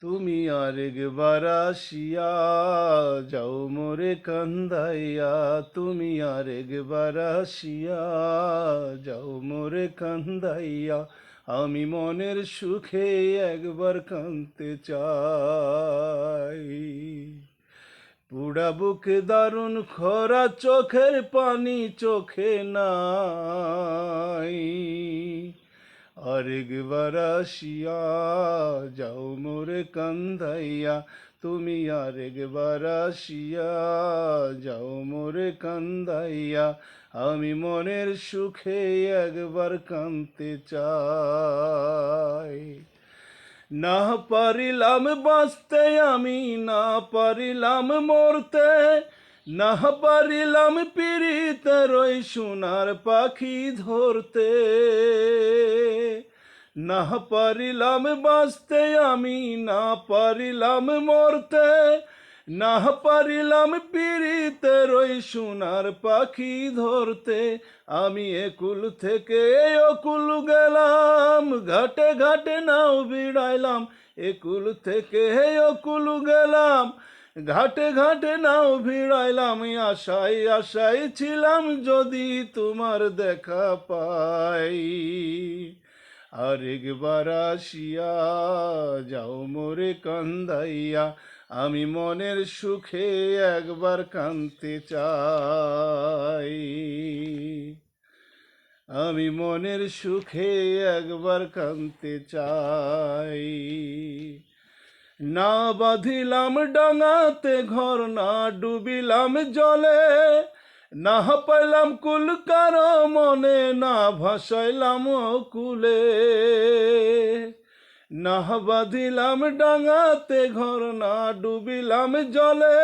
তুমি আরেকবার আসিয়া যাও মোরে কান্দাইয়া, তুমি আরেকবার আসিয়া যাও মোরে কান্দাইয়া, আমি মনের সুখে একবার কাঁদতে চাই। পুরা বুকে দারুণ খরা, চোখের পানি চোখে নাই, আরেকবার আসিয়া যাও মোরে কান্দাইয়া, তুমি আরেকবার আসিয়া যাও মোরে কান্দাইয়া, আমি মনের সুখে একবার কাঁদতে চাই। না পারিলাম বাঁচতে আমি, না পারিলাম মরতে, না পারিলাম পিরিতের ওই সোনার পাখি ধরতে, না পারিলাম বাঁচতে আমি, না পারিলাম মরতে, না পারিলাম পিরিতের ওই সোনার পাখি ধরতে, আমি একুল থেকে অকুল গেলাম, ঘাটে ঘাটে নাও বিড়াইলাম, একুল থেকে অকুল গেলাম, ঘাটে ঘাটে নাও ভিড়াইলাম, আশায় আশায় ছিলাম যদি তোমার দেখা পাই। আরেকবার আসিয়া যাও মোরে কান্দাইয়া, আমি মনের সুখে একবার কাঁদতে চাই। আমি মনের সুখে একবার কাঁদতে চাই। না বাঁধিলাম ডাঙাতে ঘর, না ডুবিলাম জলে, না পাইলাম কুল কারো মনে, না ভাসাইলাম কুলে, না বাঁধিলাম ডাঙাতে ঘর, না ডুবিলাম জলে,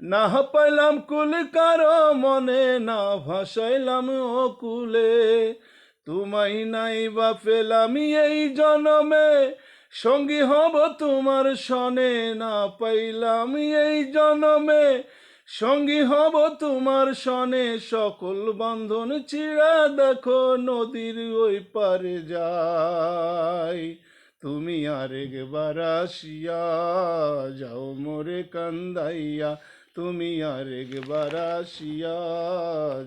না পাইলাম কুল কারো মনে, না ভাসাইলাম কুলে, তোমায় নাই বা পেলাম এই জনমে, সঙ্গী হব তোমার সনে, না পাইলাম এই জনমে, সঙ্গী হব তোমার সনে, সকল বন্ধন চিরা দেখো নদীর ওই পারে যাই। তুমি আরেকবার আসিয়া যাও মোরে কান্দাইয়া, তুমি আরেকবার আসিয়া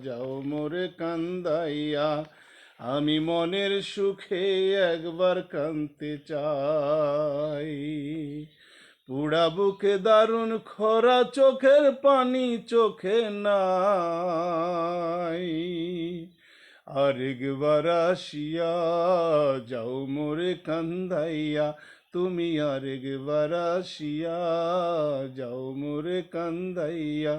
যাও মোরে কান্দাইয়া, আমি মনের সুখে একবার কাঁদতে চাই। পুরা বুকে দারুণ খরা, চোখের পানি চোখে নাই, আরেকবার আসিয়া যাও মোরে কান্দাইয়া, তুমি আরেকবার আসিয়া যাও মোরে কান্দাইয়া,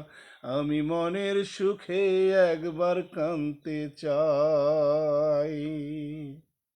আমি মনের সুখে একবার কাঁদতে চাই।